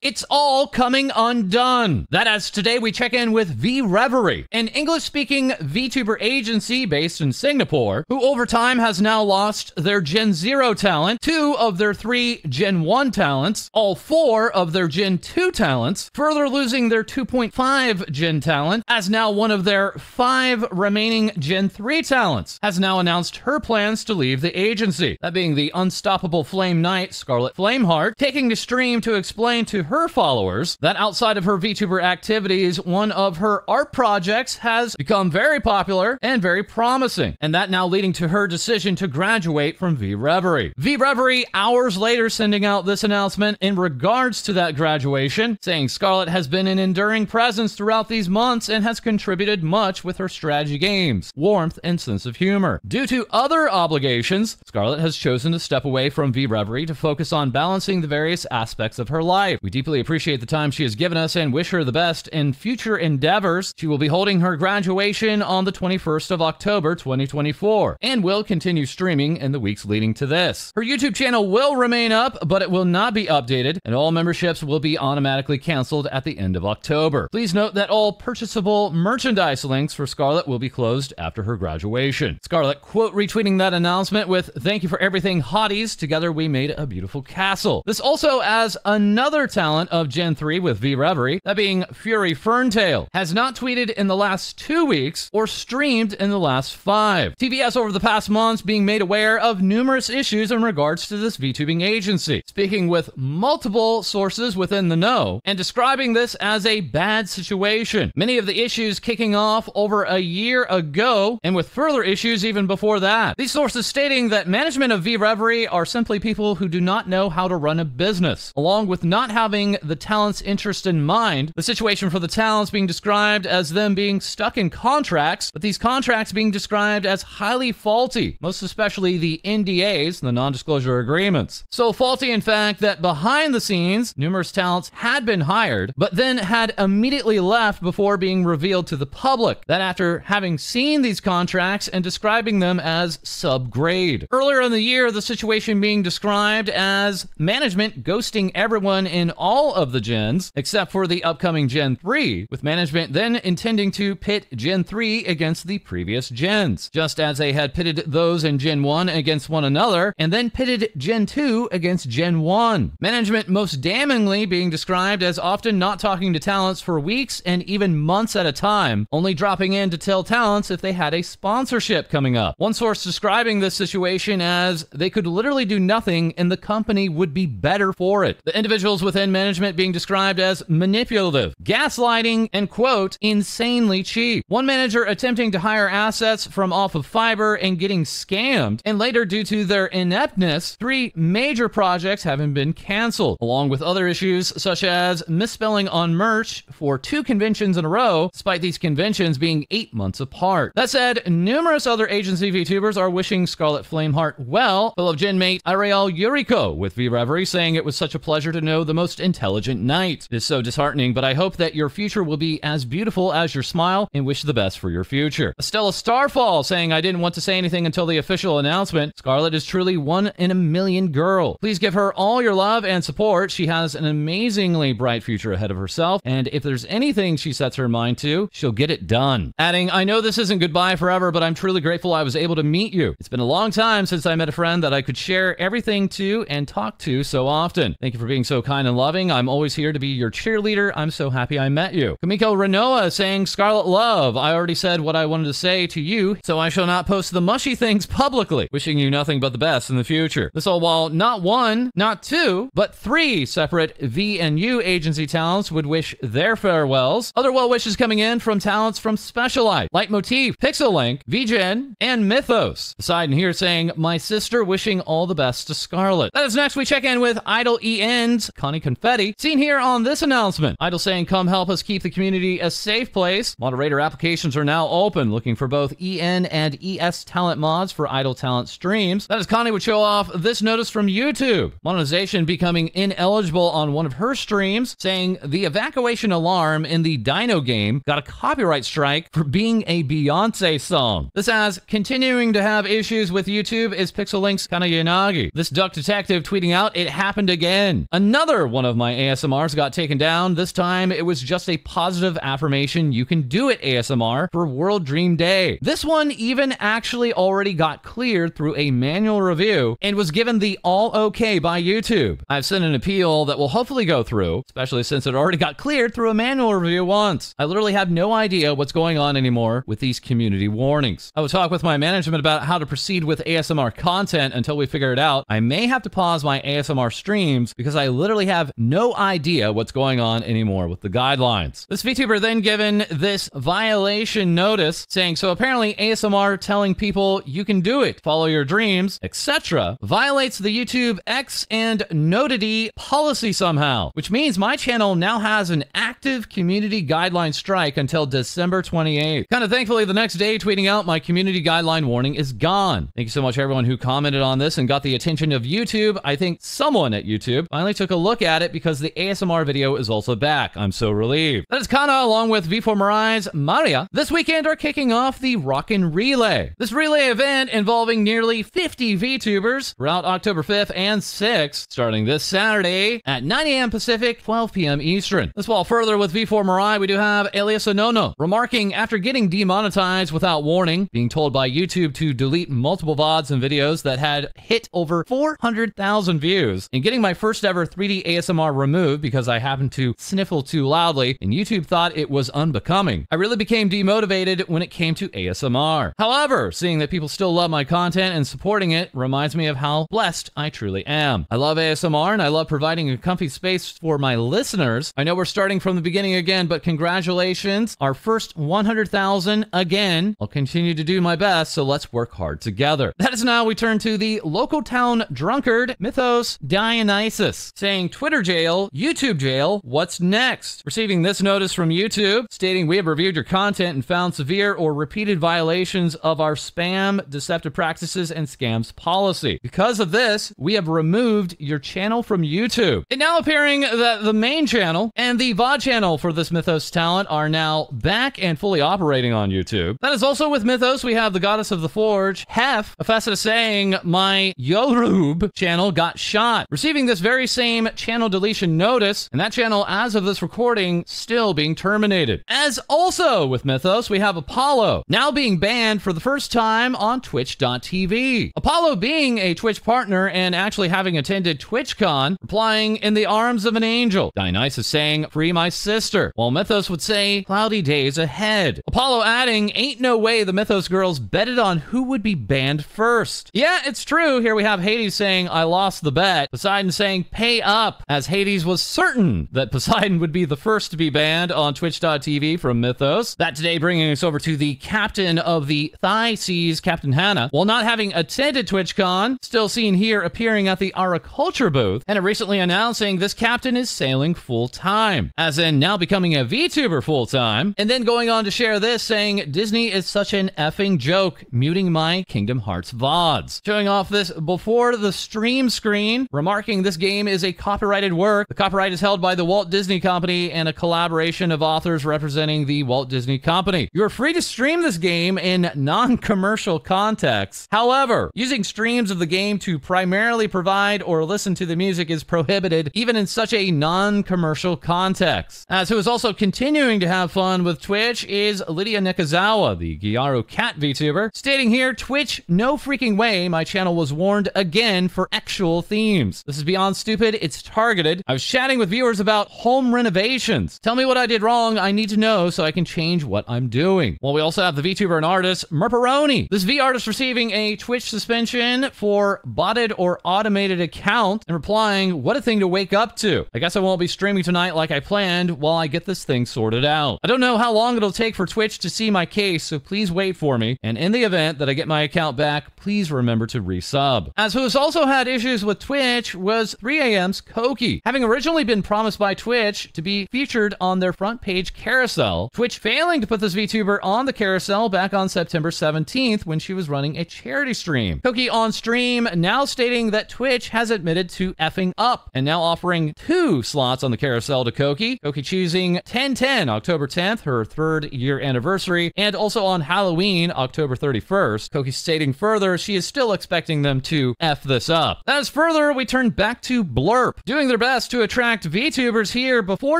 It's all coming undone. That as today we check in with VReverie, an English-speaking VTuber agency based in Singapore, who over time has now lost their Gen 0 talent, 2 of their 3 Gen 1 talents, all 4 of their Gen 2 talents, further losing their 2.5 Gen talent, as now one of their 5 remaining Gen 3 talents has now announced her plans to leave the agency. That being the unstoppable Flame Knight, Scarlet Flameheart, taking to stream to explain to her followers that outside of her VTuber activities, one of her art projects has become very popular and very promising, and that now leading to her decision to graduate from VReverie. VReverie hours later sending out this announcement in regards to that graduation, saying Scarlet has been an enduring presence throughout these months and has contributed much with her strategy games, warmth, and sense of humor. Due to other obligations, Scarlet has chosen to step away from VReverie to focus on balancing the various aspects of her life. We deeply appreciate the time she has given us and wish her the best in future endeavors. She will be holding her graduation on the 21st of October 2024 and will continue streaming in the weeks leading to this. Her YouTube channel will remain up, but it will not be updated, and all memberships will be automatically canceled at the end of October. Please note that all purchasable merchandise links for Scarlet will be closed after her graduation. Scarlet quote retweeting that announcement with, "Thank you for everything, hotties. Together we made a beautiful castle." This also as another talent of Gen 3 with VReverie, that being Fury Ferntail, has not tweeted in the last 2 weeks or streamed in the last 5. TVS over the past months being made aware of numerous issues in regards to this VTubing agency, speaking with multiple sources within the know and describing this as a bad situation. Many of the issues kicking off over a year ago and with further issues even before that. These sources stating that management of VReverie are simply people who do not know how to run a business, along with not having the talent's interest in mind. The situation for the talents being described as them being stuck in contracts, but these contracts being described as highly faulty, most especially the NDAs, the non-disclosure agreements. So faulty, in fact, that behind the scenes, numerous talents had been hired, but then had immediately left before being revealed to the public. That after having seen these contracts and describing them as subgrade. Earlier in the year, the situation being described as management ghosting everyone in all of the gens, except for the upcoming Gen 3, with management then intending to pit Gen 3 against the previous gens, just as they had pitted those in Gen 1 against one another, and then pitted Gen 2 against Gen 1. Management most damningly being described as often not talking to talents for weeks and even months at a time, only dropping in to tell talents if they had a sponsorship coming up. One source describing this situation as they could literally do nothing and the company would be better for it. The individuals within management being described as manipulative, gaslighting, and quote, insanely cheap. One manager attempting to hire assets from off of Fiverr and getting scammed, and later due to their ineptness, 3 major projects having been canceled, along with other issues such as misspelling on merch for 2 conventions in a row, despite these conventions being 8 months apart. That said, numerous other agency VTubers are wishing Scarlet Flameheart well, fellow genmate Ariel Yuriko with VReverie saying it was such a pleasure to know the most intelligent knight. It is so disheartening, but I hope that your future will be as beautiful as your smile and wish the best for your future. Estella Starfall saying I didn't want to say anything until the official announcement. Scarlet is truly 1 in a million girl. Please give her all your love and support. She has an amazingly bright future ahead of herself, and if there's anything she sets her mind to, she'll get it done. Adding, I know this isn't goodbye forever, but I'm truly grateful I was able to meet you. It's been a long time since I met a friend that I could share everything to and talk to so often. Thank you for being so kind and loving. I'm always here to be your cheerleader. I'm so happy I met you. Kamiko Renoa saying, Scarlet Love, I already said what I wanted to say to you, so I shall not post the mushy things publicly. Wishing you nothing but the best in the future. This all while not 1, not 2, but 3 separate V and U agency talents would wish their farewells. Other well wishes coming in from talents from FalseEyeD, Leitmotif, Pixellink, VGen, and Mythos. Aside in here saying, my sister wishing all the best to Scarlet. That is next we check in with Idol EN's Connie Confetti, seen here on this announcement. Idol saying, come help us keep the community a safe place. Moderator applications are now open, looking for both EN and ES talent mods for Idol talent streams. That is Connie would show off this notice from YouTube. Monetization becoming ineligible on one of her streams, saying the evacuation alarm in the Dino game got a copyright strike for being a Beyonce song. This as continuing to have issues with YouTube is Pixellink's Kanayanagi. This duck detective tweeting out, it happened again. Another one of of my ASMRs got taken down. This time, it was just a positive affirmation you can do it ASMR for World Dream Day. This one even actually already got cleared through a manual review and was given the all okay by YouTube. I've sent an appeal that will hopefully go through, especially since it already got cleared through a manual review once. I literally have no idea what's going on anymore with these community warnings. I will talk with my management about how to proceed with ASMR content until we figure it out. I may have to pause my ASMR streams because I literally have no idea what's going on anymore with the guidelines. This VTuber then given this violation notice saying, so apparently ASMR telling people you can do it, follow your dreams, etc. violates the YouTube X and nudity policy somehow, which means my channel now has an active community guideline strike until December 28th. Kind of thankfully, the next day tweeting out my community guideline warning is gone. Thank you so much everyone who commented on this and got the attention of YouTube. I think someone at YouTube finally took a look at it because the ASMR video is also back. I'm so relieved. That is Kana along with V4Morai's Maria this weekend are kicking off the Rockin' Relay. This relay event involving nearly 50 VTubers throughout October 5th and 6th, starting this Saturday at 9 a.m. Pacific, 12 p.m. Eastern. This fall further with V4Morai, we do have Elias Onono remarking after getting demonetized without warning, being told by YouTube to delete multiple VODs and videos that had hit over 400,000 views, and getting my first ever 3D ASMR removed because I happened to sniffle too loudly and YouTube thought it was unbecoming. I really became demotivated when it came to ASMR. However, seeing that people still love my content and supporting it reminds me of how blessed I truly am. I love ASMR and I love providing a comfy space for my listeners. I know we're starting from the beginning again, but congratulations. Our first 100,000 again. I'll continue to do my best, so let's work hard together. That is now we turn to the local town drunkard Mythos Dionysus saying Twitter jail, YouTube jail, what's next? Receiving this notice from YouTube stating we have reviewed your content and found severe or repeated violations of our spam, deceptive practices, and scams policy. Because of this, we have removed your channel from YouTube. It now appearing that the main channel and the VOD channel for this Mythos talent are now back and fully operating on YouTube. That is also with Mythos, we have the Goddess of the Forge, Hef, Hephaestus saying my Yorub channel got shot. Receiving this very same channel deletion notice, and that channel, as of this recording, still being terminated. As also with Mythos, we have Apollo, now being banned for the first time on Twitch.tv. Apollo being a Twitch partner and actually having attended TwitchCon, replying in the arms of an angel. Dionysus saying, free my sister, while Mythos would say, cloudy days ahead. Apollo adding, ain't no way the Mythos girls betted on who would be banned first. Yeah, it's true. Here we have Hades saying, I lost the bet. Poseidon saying, pay up, as Hades was certain that Poseidon would be the first to be banned on Twitch.tv from Mythos. That today bringing us over to the captain of the Thigh Seas, Captain Hannah. While not having attended TwitchCon, still seen here appearing at the Araculture booth, and recently announcing this captain is sailing full-time, as in now becoming a VTuber full-time, and then going on to share this saying, Disney is such an effing joke, muting my Kingdom Hearts VODs. Showing off this before the stream screen, remarking this game is a copyrighted work. The copyright is held by the Walt Disney Company and a collaboration of authors representing the Walt Disney Company. You are free to stream this game in non-commercial contexts. However, using streams of the game to primarily provide or listen to the music is prohibited even in such a non-commercial context. As who is also continuing to have fun with Twitch is Lydia Nikazawa, the Gyaru Cat VTuber, stating here, Twitch, no freaking way my channel was warned again for actual themes. This is beyond stupid, it's targeted. I was chatting with viewers about home renovations. Tell me what I did wrong, I need to know so I can change what I'm doing. Well, we also have the VTuber and artist, Merperoni. This V artist receiving a Twitch suspension for botted or automated account and replying, what a thing to wake up to. I guess I won't be streaming tonight like I planned while I get this thing sorted out. I don't know how long it'll take for Twitch to see my case, so please wait for me. And in the event that I get my account back, please remember to resub. As who has also had issues with Twitch was 3AM's Coca. Having originally been promised by Twitch to be featured on their front page carousel, Twitch failing to put this VTuber on the carousel back on September 17th when she was running a charity stream. Coca on stream now stating that Twitch has admitted to effing up and now offering 2 slots on the carousel to Coca. Coca choosing 10/10, October 10th, her 3rd year anniversary, and also on Halloween, October 31st. Coca stating further she is still expecting them to F this up. As further, we turn back to Blerp, doing the their best to attract VTubers here before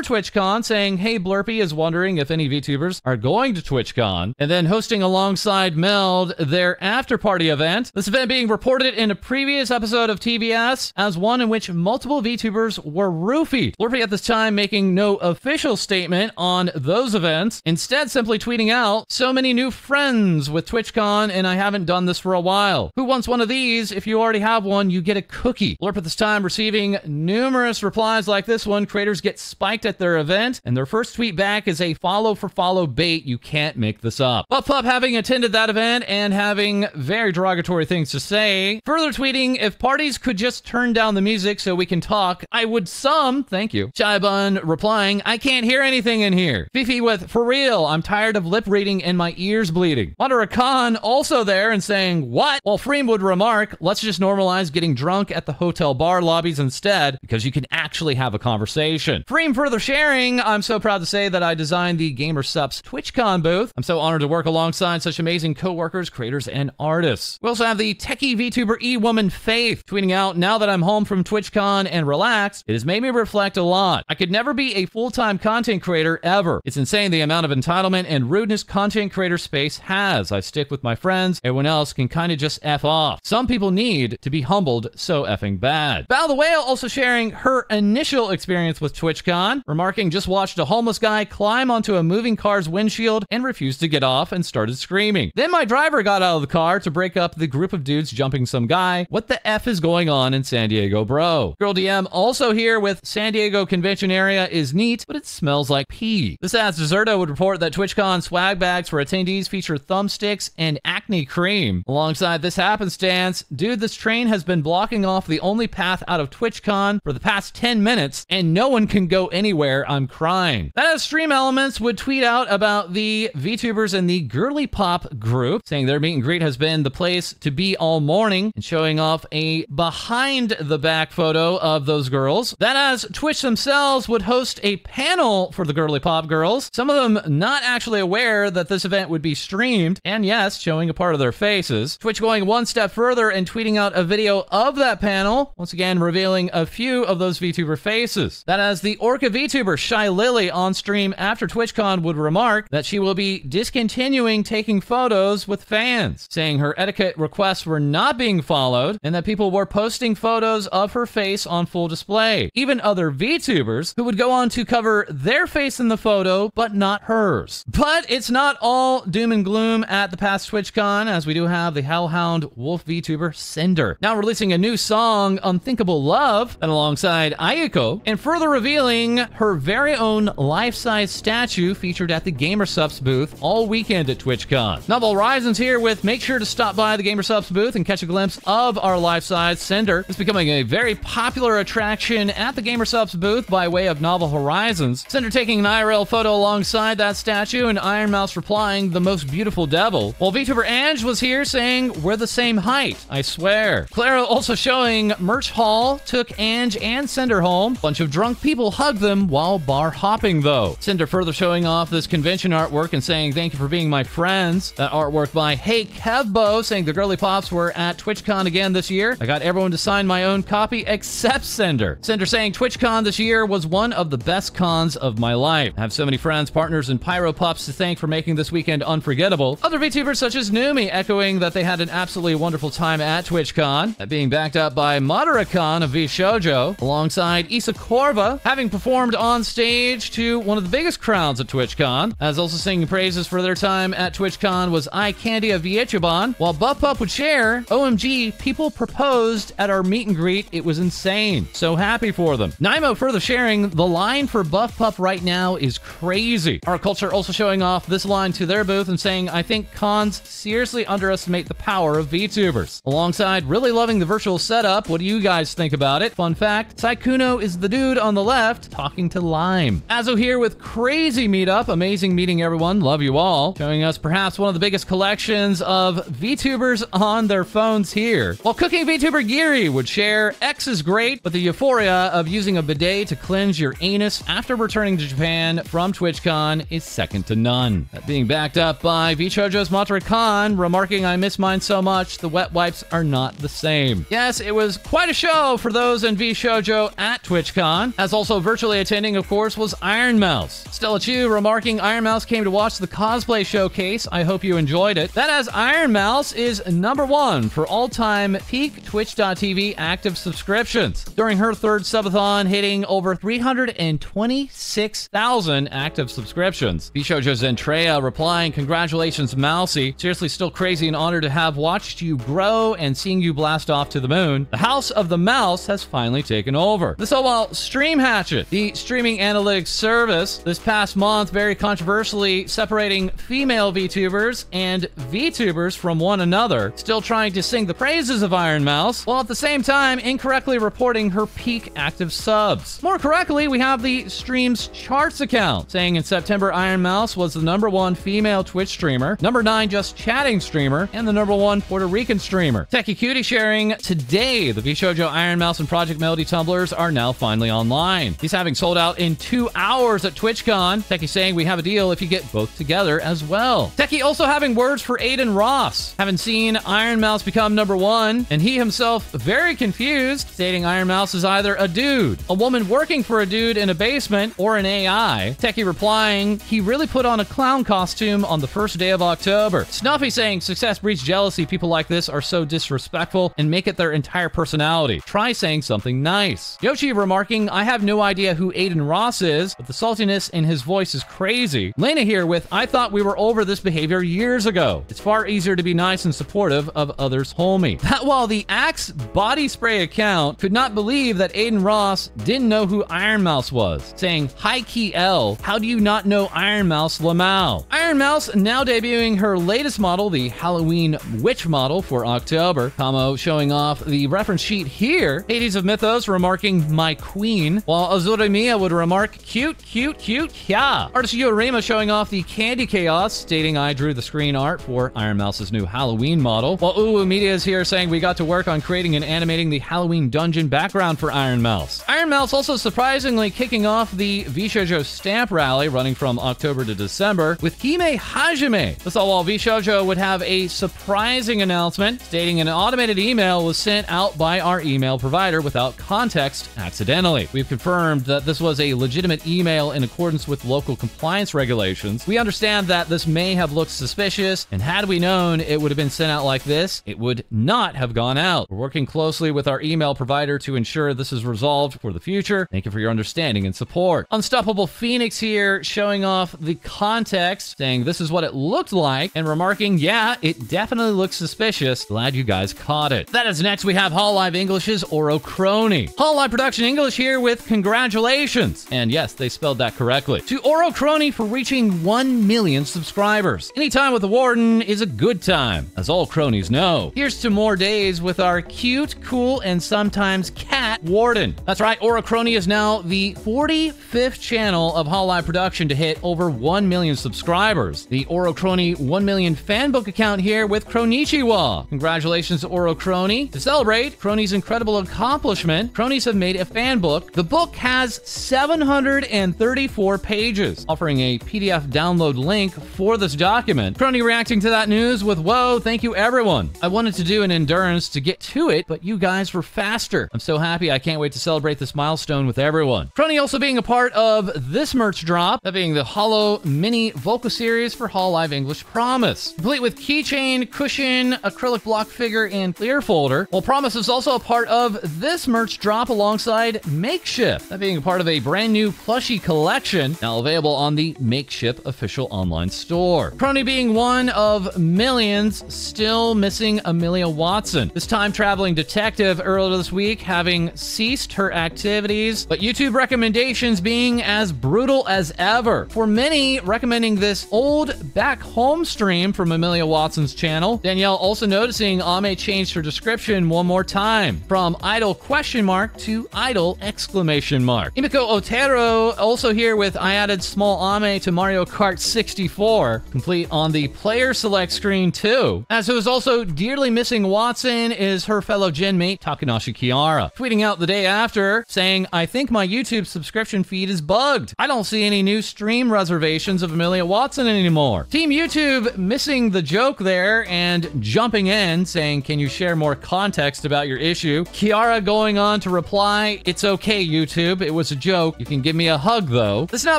TwitchCon, saying, hey, Blerpy is wondering if any VTubers are going to TwitchCon, and then hosting alongside Meld their after-party event. This event being reported in a previous episode of TBS as one in which multiple VTubers were roofied. Blerpy at this time making no official statement on those events, instead simply tweeting out, so many new friends with TwitchCon and I haven't done this for a while. Who wants one of these? If you already have one, you get a cookie. Blerp at this time receiving numerous replies like this one. Creators get spiked at their event, and their first tweet back is a follow for follow bait. You can't make this up. Buff having attended that event and having very derogatory things to say, further tweeting, if parties could just turn down the music so we can talk, I would some, thank you. Chai-Bun replying, I can't hear anything in here. Fifi with, for real, I'm tired of lip reading and my ears bleeding. Madara Khan also there and saying, what? While Freem would remark, let's just normalize getting drunk at the hotel bar lobbies instead, because you can actually have a conversation. Freem further sharing, I'm so proud to say that I designed the GamerSupps TwitchCon booth. I'm so honored to work alongside such amazing co-workers, creators, and artists. We also have the techie VTuber E-woman Faith tweeting out, now that I'm home from TwitchCon and relaxed, it has made me reflect a lot. I could never be a full-time content creator ever. It's insane the amount of entitlement and rudeness content creator space has. I stick with my friends. Everyone else can kind of just F off. Some people need to be humbled so effing bad. Val the Whale also sharing her initial experience with TwitchCon, remarking, just watched a homeless guy climb onto a moving car's windshield and refused to get off and started screaming. Then my driver got out of the car to break up the group of dudes jumping some guy. What the F is going on in San Diego, bro? Girl DM also here with San Diego convention area is neat, but it smells like pee. This as Deserto would report that TwitchCon swag bags for attendees feature thumbsticks and acne cream. Alongside this happenstance, dude, this train has been blocking off the only path out of TwitchCon for the past 10 minutes, and no one can go anywhere. I'm crying. That as Stream Elements would tweet out about the VTubers in the Girly Pop group, saying their meet and greet has been the place to be all morning, and showing off a behind the back photo of those girls. That as Twitch themselves would host a panel for the Girly Pop girls, some of them not actually aware that this event would be streamed, and yes, showing a part of their faces. Twitch going one step further and tweeting out a video of that panel, once again revealing a few of those VTuber faces. That as the Orca VTuber Shy Lily on stream after TwitchCon would remark that she will be discontinuing taking photos with fans, saying her etiquette requests were not being followed and that people were posting photos of her face on full display. Even other VTubers who would go on to cover their face in the photo, but not hers. But it's not all doom and gloom at the past TwitchCon, as we do have the Hellhound Wolf VTuber Sinder now releasing a new song, Unthinkable Love, and alongside Ayuko, and further revealing her very own life-size statue featured at the GamerSupps booth all weekend at TwitchCon. Novel Horizons here with make sure to stop by the GamerSupps booth and catch a glimpse of our life-size Sinder. It's becoming a very popular attraction at the GamerSupps booth by way of Novel Horizons. Sinder taking an IRL photo alongside that statue and ironmouse replying, the most beautiful devil. While VTuber Ange was here saying, we're the same height, I swear. Clara also showing merch haul took Ange and Sinder home. Bunch of drunk people hugged them while bar hopping though. Sinder further showing off this convention artwork and saying, thank you for being my friends. That artwork by Hey Kevbo saying the Girly Pops were at TwitchCon again this year. I got everyone to sign my own copy except Sinder. Sinder saying TwitchCon this year was one of the best cons of my life. I have so many friends, partners, and Pyro Pups to thank for making this weekend unforgettable. Other VTubers such as Numi echoing that they had an absolutely wonderful time at TwitchCon, that being backed up by Madara Khan of VShojo, alongside Issa Korva, having performed on stage to one of the biggest crowds at TwitchCon, as also singing praises for their time at TwitchCon was Eye Candy of VTuber, while Buff Pup would share, OMG, people proposed at our meet and greet, it was insane. So happy for them. Naimo further sharing, the line for Buff Pup right now is crazy. Our Culture also showing off this line to their booth and saying, I think cons seriously underestimate the power of VTubers. Alongside really loving the virtual setup, what do you guys think about it? Fun fact, Saikuno is the dude on the left talking to Lime. Azo here with crazy meetup, amazing meeting everyone, love you all, showing us perhaps one of the biggest collections of VTubers on their phones here. While Cooking VTuber Giri would share, X is great, but the euphoria of using a bidet to cleanse your anus after returning to Japan from TwitchCon is second to none. That being backed up by VShojo's Matra Khan, remarking, I miss mine so much, the wet wipes are not the same. Yes, it was quite a show for those in VShojo VShojo at TwitchCon. As also virtually attending, of course, was ironmouse. Stella Chu remarking, ironmouse came to watch the cosplay showcase. I hope you enjoyed it. That as ironmouse is #1 for all-time peak Twitch.tv active subscriptions. During her third subathon, hitting over 326,000 active subscriptions. VShojo's Zentrea replying, congratulations, Mousy. Seriously, still crazy and honored to have watched you grow and seeing you blast off to the moon. The House of the Mouse has finally taken over. This all while Stream Hatchet, the streaming analytics service, this past month very controversially separating female VTubers and VTubers from one another, still trying to sing the praises of ironmouse, while at the same time incorrectly reporting her peak active subs. More correctly, we have the Streams Charts account, saying in September ironmouse was the #1 female Twitch streamer, #9 just chatting streamer, and the #1 Puerto Rican streamer. Techie Cutie sharing today, the VShojo ironmouse and Project Melody tumblers are now finally online. He's having sold out in 2 hours at TwitchCon. Techie saying we have a deal if you get both together as well. Techie also having words for Aiden Ross, having seen ironmouse become #1, and he himself very confused, stating ironmouse is either a dude, a woman working for a dude in a basement, or an AI. Techie replying, he really put on a clown costume on the first day of October. Snuffy saying, success breeds jealousy. People like this are so disrespectful and make it their entire personality. Try saying something nice. Yoshi remarking, I have no idea who Aiden Ross is, but the saltiness in his voice is crazy. Lena here with, I thought we were over this behavior years ago. It's far easier to be nice and supportive of others' homie. That while the Axe body spray account could not believe that Aiden Ross didn't know who Ironmouse was, saying, Hi Key L, how do you not know Ironmouse Lamau? Ironmouse now debuting her latest model, the Halloween Witch model for October. Kamo showing off the reference sheet here. Hades of Mythos remarking, my queen, while Azuremiya would remark, cute, cute, cute, yeah. Artist Yorima showing off the Candy Chaos, stating I drew the screen art for Ironmouse's new Halloween model, while Uwu Media is here saying we got to work on creating and animating the Halloween dungeon background for Ironmouse. Ironmouse also surprisingly kicking off the VShojo stamp rally running from October to December with Hime Hajime. This all while VShojo would have a surprising announcement stating an automated email was sent out by our email provider without context accidentally. We've confirmed that this was a legitimate email in accordance with local compliance regulations. We understand that this may have looked suspicious, and had we known it would have been sent out like this, it would not have gone out. We're working closely with our email provider to ensure this is resolved for the future. Thank you for your understanding and support. Unstoppable Phoenix here showing off the context, saying this is what it looked like, and remarking, yeah, it definitely looks suspicious. Glad you guys caught it. That is next we have Hololive English's Ouro Kronii. Hololive Production English here with congratulations. And yes, they spelled that correctly. To Ouro Kronii for reaching 1 million subscribers. Any time with the Warden is a good time, as all cronies know. Here's to more days with our cute, cool, and sometimes cat Warden. That's right, Ouro Kronii is now the 45th channel of Hololive Production to hit over 1 million subscribers. The Ouro Kronii 1 million fanbook account here with Kronichiwa. Congratulations to Ouro Kronii. To celebrate Kronii's incredible accomplishment, Kronies have made a fanbook. The book has 734 pages, offering a PDF download link for this document. Kronii reacting to that news with, whoa, thank you everyone. I wanted to do an endurance to get to it, but you guys were faster. I'm so happy. I can't wait to celebrate this milestone with everyone. Kronii also being a part of this merch drop, that being the Hollow Mini Vocal Series for Hololive English Promise. Complete with keychain, cushion, acrylic block figure, and clear folder. While Promise is also a part of this merch drop alongside Makeshift, that being a part of a brand new plushie collection, now available on the Makeshift official online store. Kronii being one of millions still missing Amelia Watson, this time traveling detective earlier this week having ceased her activities, but YouTube recommendations being as brutal as ever. For many, recommending this old back home stream from Amelia Watson's channel. Danielle also noticing Ame changed her description one more time from idol question mark to idol exclamation mark. Imiko Otero also here with I added small Ame to Mario Kart 64, complete on the player select screen too. As who is also dearly missing Watson is her fellow gen mate Takanashi Kiara, tweeting out the day after saying, I think my YouTube subscription feed is bugged. I don't see any new stream reservations of Amelia Watson anymore. Team YouTube missing the joke there and jumping in saying, can you share more context about your issue? Kiara going on to reply, "It's okay, YouTube. It was a joke. You can give me a hug, though." This now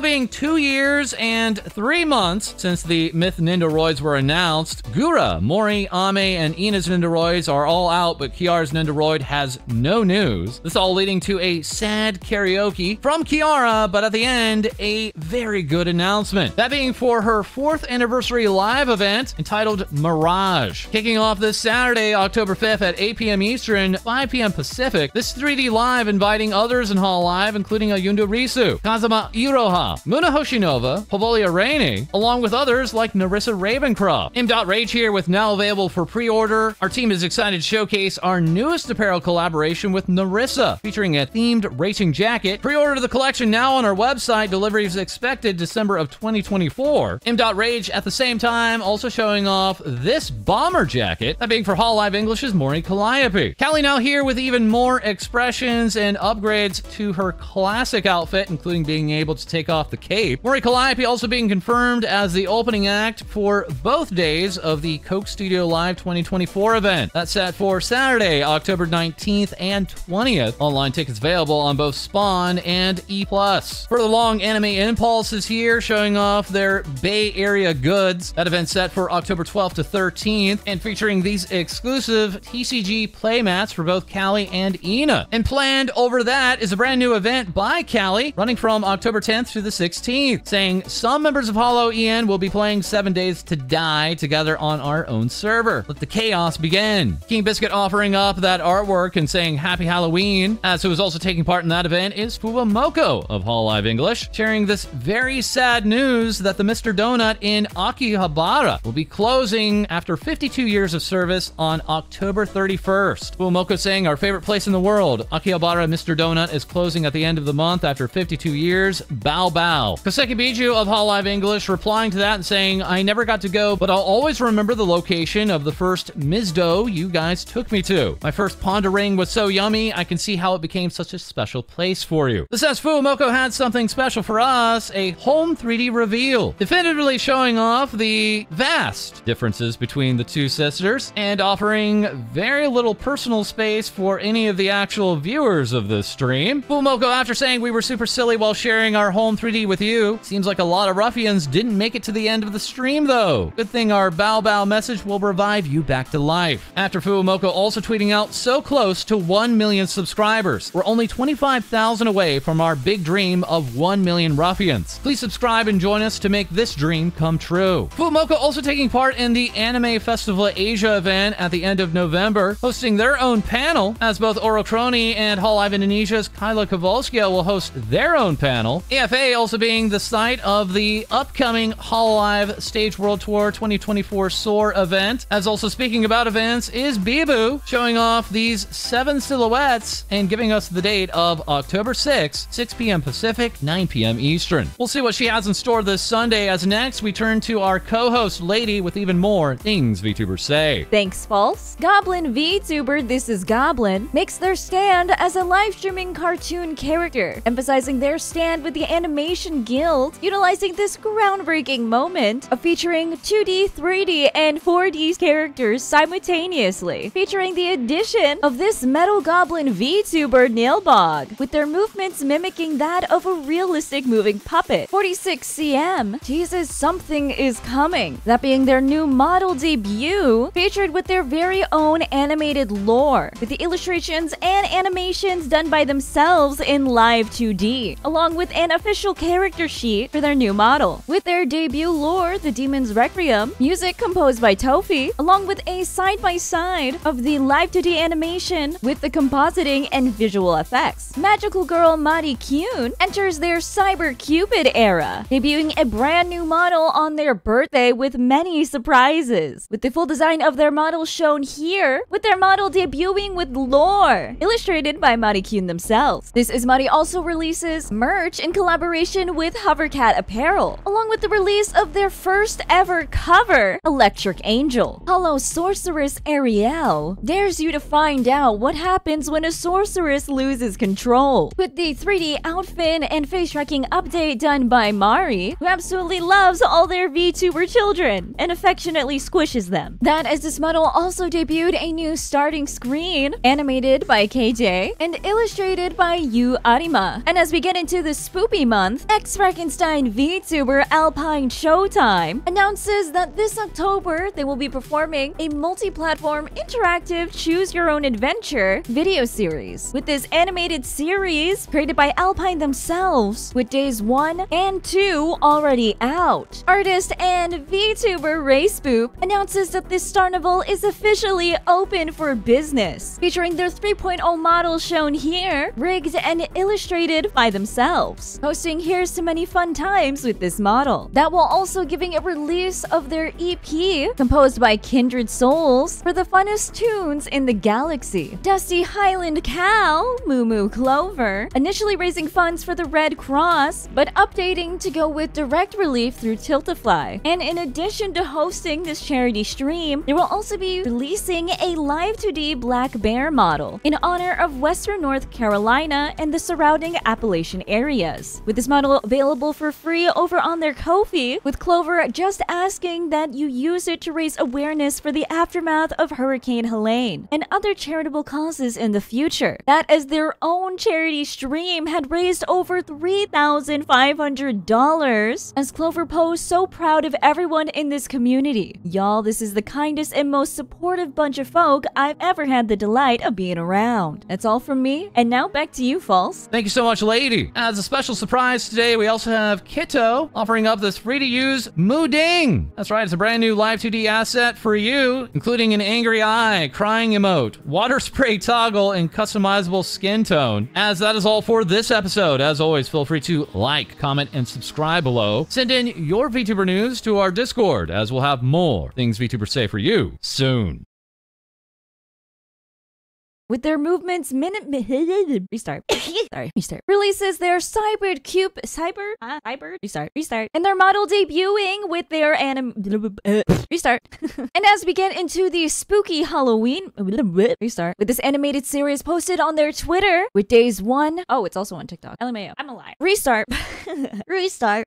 being 2 years and 3 months since the Myth Nindoroids were announced, Gura, Mori, Ame, and Ina's Nindoroids are all out, but Kiara's Nindoroid has no news. This all leading to a sad karaoke from Kiara, but at the end, a very good announcement. That being for her 4th anniversary live event entitled Mirage. Kicking off this Saturday, October 5th at 8 p.m. Eastern, 5 p.m. Pacific. This 3D live inviting others in Hall Live, including Ayundo Risu, Kazama Iroha, Muna Hoshinova, Povolia Rainey, along with others like Narissa Ravencroft. M.Rage here with now available for pre-order. Our team is excited to showcase our newest apparel collaboration with Narissa, featuring a themed racing jacket. Pre-order the collection now on our website. Delivery is expected December of 2024. M.Rage at the same time also showing off this bomber jacket, that being for Hall Live English's Mori Calliope. Callie now here with even more expressions and upgrades to her classic outfit, including being able to take off the cape. Mori Calliope also being confirmed as the opening act for both days of the Coke Studio Live 2024 event. That's set for Saturday, October 19th and 20th. Online tickets available on both Spawn and E+. Further along, Anime Impulse is here, showing off their Bay Area goods. That event set for October 12th to 13th, and featuring these exclusive TCG playmats for both Callie and Ina. And planned over that is a brand new event by Callie, running from October 10th to the 16th, saying some members of Hollow EN will be playing 7 Days to Die together on our own server. Let the chaos begin. King Biscuit offering up that artwork and saying Happy Halloween. As who is also taking part in that event is FUWAMOCO of Hall Live English, sharing this very sad news that the Mr. Donut in Akihabara will be closing after 52 years of service on October 31st. FUWAMOCO saying, "Our favorite place in the world, Akihabara Mr. Donut, is closing at the end of the month after 52 years. Bow bow." Koseki Biju of Hall Live English replying to that and saying, "I never got to go, but I'll always remember the location of the first Mizdo you guys took me to. My first pondering was so yummy, I can see how it became such a special place for you." This says FUWAMOCO had something special for us, a home 3D reveal, definitively showing off the vast differences between the two sisters and offering very little personal space for any of the actual viewers of this stream. FUWAMOCO, after saying we were super silly while sharing our home 3D with you, seems like a lot of ruffians didn't make it to the end of the stream though. Good thing our bow bow message will revive you back to life. After FUWAMOCO also tweeting out, "So close to 1 million subscribers. We're only 25,000 away from our big dream of 1 million ruffians. Please subscribe and join us to make this dream come true." FUWAMOCO also taking part in the Anime Festival Asia event at the end of November, hosting their own panel, as both Ouro Kronii and Hall Live Indonesia's Kyla Kowalska will host their own panel. AFA also being the site of the upcoming Hall Live Stage World Tour 2024 SOAR event. As also speaking about events is Bibu, showing off these 7 silhouettes and giving us the date of October 6th, 6 p.m. Pacific, 9 p.m. Eastern. We'll see what she has in store this Sunday, as next we turn to our co-host Lae-Dee with even more things VTubers say. Thanks, False. Goblin VTuber, This Is Goblin, makes their stand as a live streaming cartoon character, emphasizing their stand with the Animation Guild, utilizing this groundbreaking moment of featuring 2D, 3D, and 4D characters simultaneously, featuring the addition of this Metal Goblin VTuber Nailbog, with their movements mimicking that of a realistic moving puppet. 46cm teases something is coming, that being their new model debut, featured with their very own animated lore, with the illustrations and animations done by themselves in live 2D, along with an official character sheet for their new model. With their debut lore, The Demon's Requiem, music composed by Tofi, along with a side-by-side of the live 2D animation with the compositing and visual effects. Magical Girl Mari Kyun enters their Cyber Cupid era, debuting a brand new model on their birthday with many surprises, with the full design of their model shown here, with their model debuting with lore, illustrated by Mari Kyun themselves. This Is Mari also releases merch in collaboration with Hovercat Apparel, along with the release of their first ever cover, Electric Angel. Hollow Sorceress Ariel dares you to find out what happens when a sorceress loses control, with the 3D outfit and face tracking update done by Mari, who absolutely loves all their VTuber children and affectionately squishes them. That as this model also debuted a new starting screen, animated by KJ Day and illustrated by Yu Arima. And as we get into the spoopy month, ex-Frankenstein VTuber Alpine Showtime announces that this October they will be performing a multi-platform interactive choose-your-own-adventure video series. With this animated series created by Alpine themselves, with days 1 and 2 already out. Artist and VTuber Spoop announces that this Starnival is officially open for business, featuring their 3.0 models shown here, rigged and illustrated by themselves. Posting here's to many fun times with this model. That while also giving a release of their EP, composed by Kindred Souls, for the funnest tunes in the galaxy. Dusty Highland Cow, Moo Moo Clover, initially raising funds for the Red Cross, but updating to go with direct relief through Tiltify. And in addition to hosting this charity stream, they will also be releasing a live 2D Black Bear model in honor of Western North Carolina and the surrounding Appalachian areas. With this model available for free over on their Ko-fi, with Clover just asking that you use it to raise awareness for the aftermath of Hurricane Helene and other charitable causes in the future. That as their own charity stream had raised over $3,500, as Clover posed so proud of everyone in this community. Y'all, this is the kindest and most supportive bunch of folk I've ever had the delight of being around. That's all from me, and now back to you, False. Thank you so much, Lae-Dee. As a special surprise today, we also have Kitto offering up this free-to-use Mooding. That's right, it's a brand new live 2D asset for you, including an angry eye, crying emote, water spray toggle, and customizable skin tone. As that is all for this episode. As always, feel free to like, comment, and subscribe below. Send in your VTuber news to our Discord, as we'll have more things VTubers say for you soon. With their movements restart. Sorry, restart. Releases their restart. And their model debuting with their restart. And as we get into the spooky Halloween restart, with this animated series posted on their Twitter with days 1. Oh, it's also on TikTok. LMAO. I'm alive. Restart. Restart.